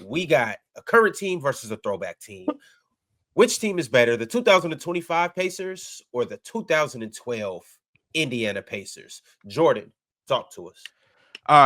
we got a current team versus a throwback team. Which team is better, the 2025 Pacers or the 2012 Indiana Pacers? Jordan, talk to us.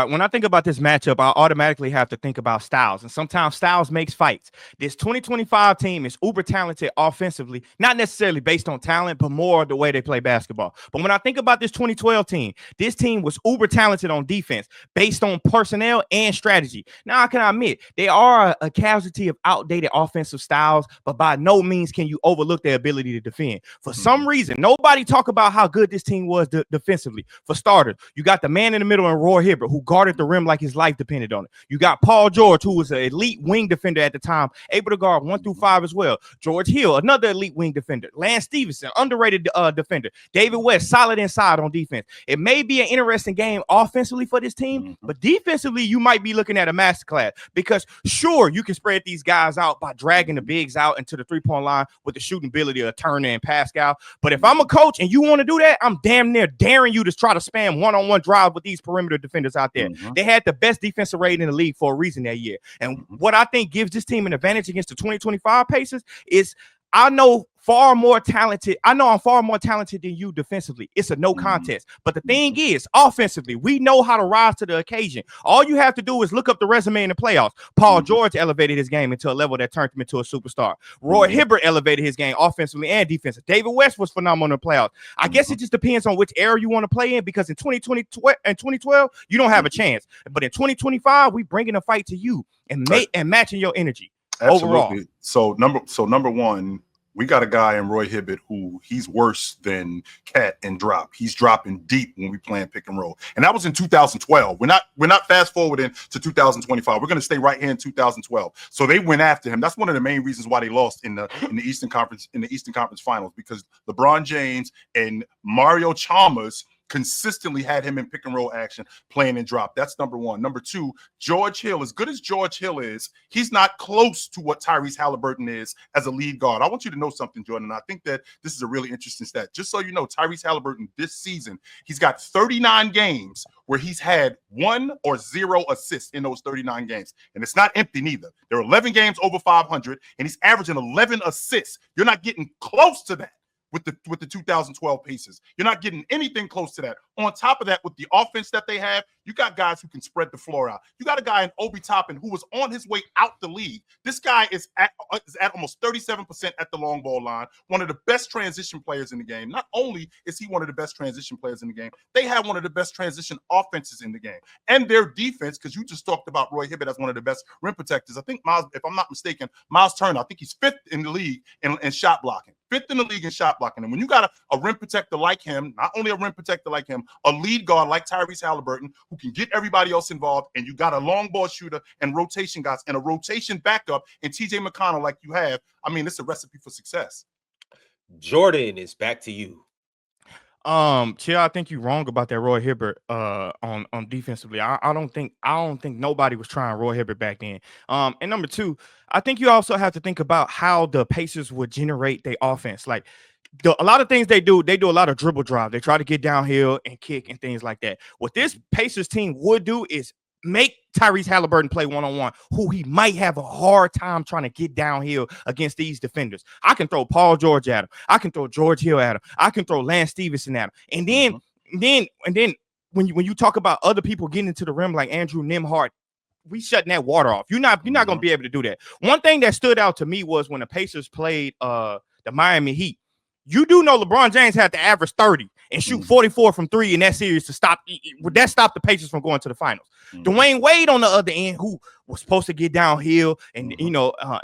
When I think about this matchup, I automatically have to think about styles. And sometimes styles makes fights. This 2025 team is uber talented offensively, not necessarily based on talent, but more the way they play basketball. But when I think about this 2012 team, this team was uber talented on defense based on personnel and strategy. Now, I can admit they are a casualty of outdated offensive styles, but by no means can you overlook their ability to defend. For some reason, nobody talk about how good this team was defensively. For starters, you got the man in the middle and Roy Hibbert, who guarded the rim like his life depended on it. You got Paul George, who was an elite wing defender at the time, able to guard 1 through 5 as well. George Hill, another elite wing defender. Lance Stevenson, underrated defender. David West, solid inside on defense. It may be an interesting game offensively for this team, but defensively, you might be looking at a masterclass because sure, you can spread these guys out by dragging the bigs out into the three-point line with the shooting ability of Turner and Pascal. But if I'm a coach and you want to do that, I'm damn near daring you to try to spam one-on-one drive with these perimeter defenders out there. They had the best defensive rating in the league for a reason that year. And what I think gives this team an advantage against the 2025 Pacers is I know I'm far more talented than you defensively. It's a no contest. But the thing is, offensively, we know how to rise to the occasion. All you have to do is look up the resume in the playoffs. Paul George elevated his game into a level that turned him into a superstar. Roy Hibbert elevated his game offensively and defensively. David West was phenomenal in the playoffs. I guess it just depends on which era you want to play in, because in 2012, you don't have a chance. But in 2025, we bringing a fight to you and matching your energy. Absolutely. Overall. So number one, we got a guy in Roy Hibbert who he's worse than Cat and drop. He's dropping deep when we playing pick and roll. And that was in 2012. We're not fast forwarding to 2025. We're going to stay right here in 2012. So they went after him. That's one of the main reasons why they lost in the Eastern Conference Finals, because LeBron James and Mario Chalmers consistently had him in pick and roll action, playing and drop. That's number one. Number two, George Hill, as good as George Hill is, he's not close to what Tyrese Halliburton is as a lead guard. I want you to know something, Jordan, and I think that this is a really interesting stat. Just so you know, Tyrese Halliburton this season, he's got 39 games where he's had 1 or 0 assists in those 39 games. And it's not empty neither. There are 11 games over 500, and he's averaging 11 assists. You're not getting close to that with the 2012 Pacers. You're not getting anything close to that. On top of that, with the offense that they have, you got guys who can spread the floor out. You got a guy in Obi Toppin who was on his way out the league. This guy is at almost 37% at the long ball line, one of the best transition players in the game. Not only is he one of the best transition players in the game, they have one of the best transition offenses in the game. And their defense, because you just talked about Roy Hibbert as one of the best rim protectors. I think, Miles, if I'm not mistaken, Miles Turner, I think he's 5th in the league in shot blocking. 5th in the league in shot blocking. And when you got a rim protector like him, not only a rim protector like him, a lead guard like Tyrese Halliburton who can get everybody else involved, and you got a long ball shooter and rotation guys and a rotation backup in TJ McConnell like you have, I mean, it's a recipe for success. Jordan, is back to you. Chill, I think you're wrong about that Roy Hibbert on defensively. I don't think nobody was trying Roy Hibbert back then. And number two, I think you also have to think about how the Pacers would generate their offense. Like a lot of things they do a lot of dribble drive. They try to get downhill and kick and things like that. What this Pacers team would do is make Tyrese Halliburton play one-on-one, who he might have a hard time trying to get downhill against these defenders. I can throw Paul George at him. I can throw George Hill at him. I can throw Lance Stevenson at him. And then when you talk about other people getting into the rim like Andrew Nembhard, we shutting that water off. You're not going to be able to do that. One thing that stood out to me was when the Pacers played the Miami Heat. You do know LeBron James had to average 30 and shoot 44 from 3 in that series to stop the Pacers from going to the finals. Dwayne Wade on the other end, who was supposed to get downhill and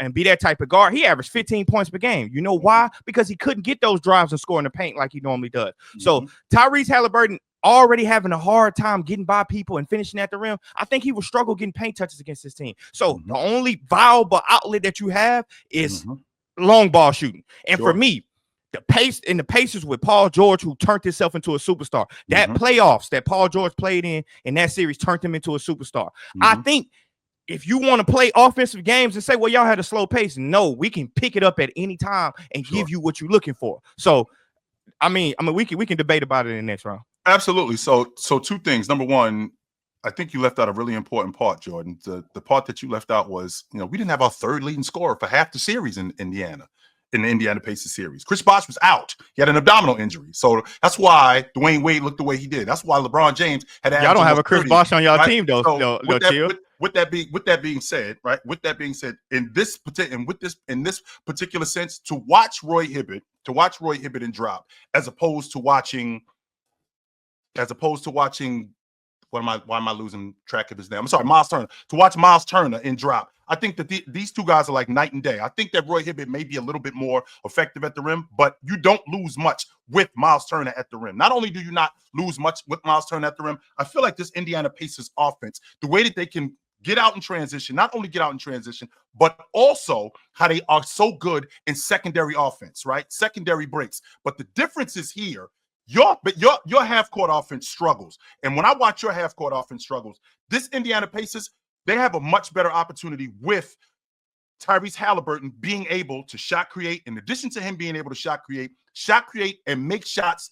and be that type of guard, he averaged 15 points per game. You know why? Because he couldn't get those drives and score in the paint like he normally does. So Tyrese Halliburton already having a hard time getting by people and finishing at the rim, I think he will struggle getting paint touches against this team. So the only viable outlet that you have is long ball shooting. And for me, the Pacers with Paul George, who turned himself into a superstar. That playoffs that Paul George played in that series turned him into a superstar. I think if you want to play offensive games and say, well, y'all had a slow pace, no, we can pick it up at any time and give you what you're looking for. So, I mean, we can debate about it in the next round. Absolutely. So two things. Number one, I think you left out a really important part, Jordan. The part that you left out was, we didn't have our third leading scorer for half the series in Indiana. In the Indiana Pacers series, Chris Bosh was out. He had an abdominal injury, so that's why Dwayne Wade looked the way he did. That's why LeBron James had. Y'all don't have a Chris Bosh on y'all team, though. So Chill. With that being said, right? With that being said, in this particular sense, to watch Roy Hibbert and drop, as opposed to watching. Why am I losing track of his name? I'm sorry, Miles Turner. To watch Miles Turner and drop, I think that these two guys are like night and day. I think that Roy Hibbert may be a little bit more effective at the rim, but you don't lose much with Miles Turner at the rim. Not only do you not lose much with Miles Turner at the rim, I feel like this Indiana Pacers offense, the way that they can get out in transition, not only get out in transition, but also how they are so good in secondary offense, right? Secondary breaks. But the difference is here. Your half-court offense struggles. And when I watch your half-court offense struggles, this Indiana Pacers, they have a much better opportunity with Tyrese Halliburton being able to shot create. In addition to him being able to shot create and make shots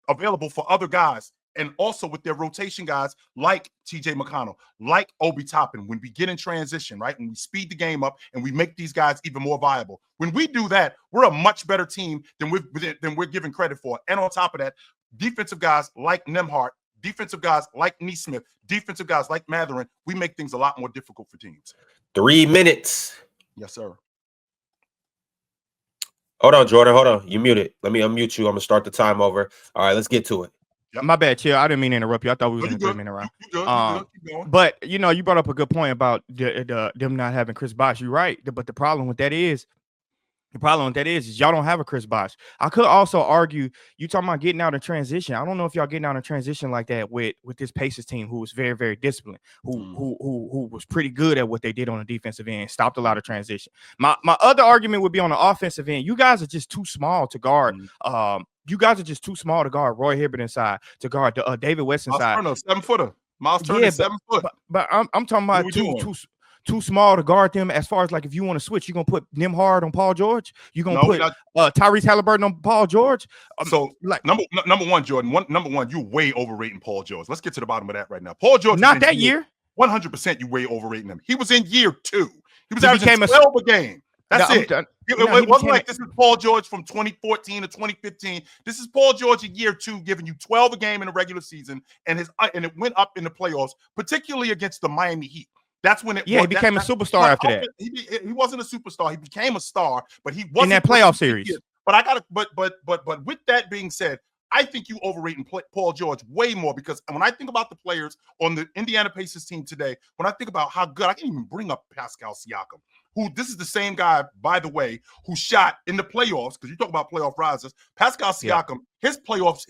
available for other guys. And also with their rotation guys like TJ McConnell, like Obi Toppin, when we get in transition, right? And we speed the game up and we make these guys even more viable. When we do that, we're a much better team than we're given credit for. And on top of that, defensive guys like Nembhard, defensive guys like Neesmith, defensive guys like Mathurin, we make things a lot more difficult for teams. 3 minutes. Yes, sir. Hold on, Jordan. Hold on. You muted. Let me unmute you. I'm going to start the time over. All right, let's get to it. Yep. My bad, Chill. I didn't mean to interrupt you. I thought we was in a 3-minute round. But you brought up a good point about them not having Chris Bosh. You're right. But the problem with that is y'all don't have a Chris Bosh. I could also argue you talking about getting out in transition. I don't know if y'all getting out in transition like that with this Pacers team, who was very, very disciplined, who was pretty good at what they did on the defensive end, stopped a lot of transition. My other argument would be on the offensive end. You guys are just too small to guard. You guys are just too small to guard Roy Hibbert inside, to guard David West inside. Miles Turner, 7-footer. Miles Turner, 7 foot. But I'm talking about too small to guard them. As far as like, if you want to switch, you're gonna put Nembhard on Paul George. You're gonna put Tyrese Halliburton on Paul George. So like number one, Jordan. Number one, you're way overrating Paul George. Let's get to the bottom of that right now. Paul George, not that year. 100%, you way overrating him. He was in year 2. He was averaging 12 a game. That's it. It wasn't like this is Paul George from 2014 to 2015. This is Paul George in year 2, giving you 12 a game in the regular season, and it went up in the playoffs, particularly against the Miami Heat. That's when it. Yeah, he became a superstar after that. He wasn't a superstar. He became a star, but he wasn't in that playoff series. But but with that being said, I think you overrating Paul George way more, because when I think about the players on the Indiana Pacers team today, when I think about how good, I can't even bring up Pascal Siakam, who this is the same guy, by the way, who shot in the playoffs, because you talk about playoff risers. Pascal Siakam, his playoffs,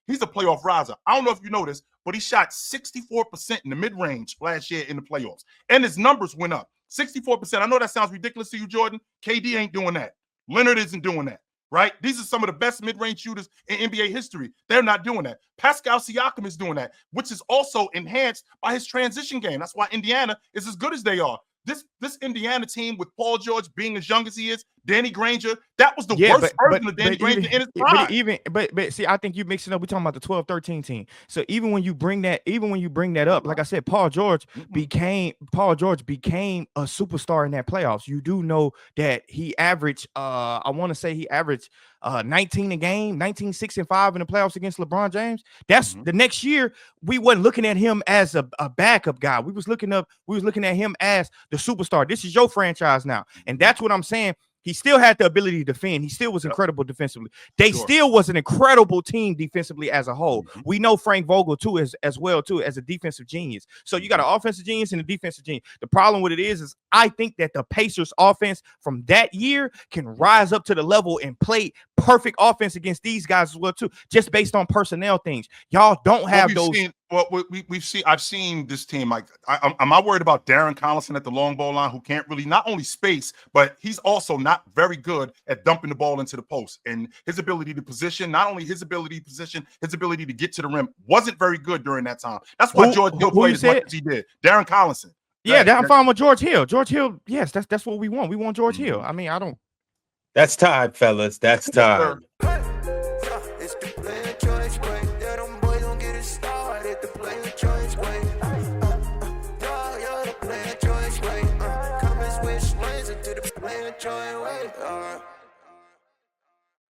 he's a playoff riser. I don't know if you know this, but he shot 64% in the mid-range last year in the playoffs. And his numbers went up. 64%. I know that sounds ridiculous to you, Jordan. KD ain't doing that. Leonard isn't doing that, right? These are some of the best mid-range shooters in NBA history. They're not doing that. Pascal Siakam is doing that, which is also enhanced by his transition game. That's why Indiana is as good as they are. This Indiana team, with Paul George being as young as he is, Danny Granger, that was the worst version of Danny Granger in his prime. But see, I think you're mixing up. We're talking about the 12-13 team. So even when you bring that up, like I said, Paul George became a superstar in that playoffs. You do know that he averaged, I want to say he averaged 19 a game, 19, 6 and 5 in the playoffs against LeBron James. That's the next year. We wasn't looking at him as a backup guy. We was looking at him as the superstar. This is your franchise now. And that's what I'm saying. He still had the ability to defend. He still was incredible defensively. They still was an incredible team defensively as a whole. We know Frank Vogel too as well as a defensive genius. So you got an offensive genius and a defensive genius. The problem with it is I think that the Pacers offense from that year can rise up to the level and play perfect offense against these guys as well too, just based on personnel things. Y'all don't have those. I've seen this team. Like, am I worried about Darren Collison at the long ball line, who can't really not only space, but he's also not very good at dumping the ball into the post. And his ability to position, not only his ability to position, his ability to get to the rim wasn't very good during that time. That's why George Hill played as much as he did. Darren Collison. Yeah, I'm fine with George Hill. George Hill, yes, that's what we want. We want George Hill. I mean, I don't. That's time, fellas. That's time. It's the player choice way. Yeah, them boys don't get it started. The player choice way. Listen to the play and joy way.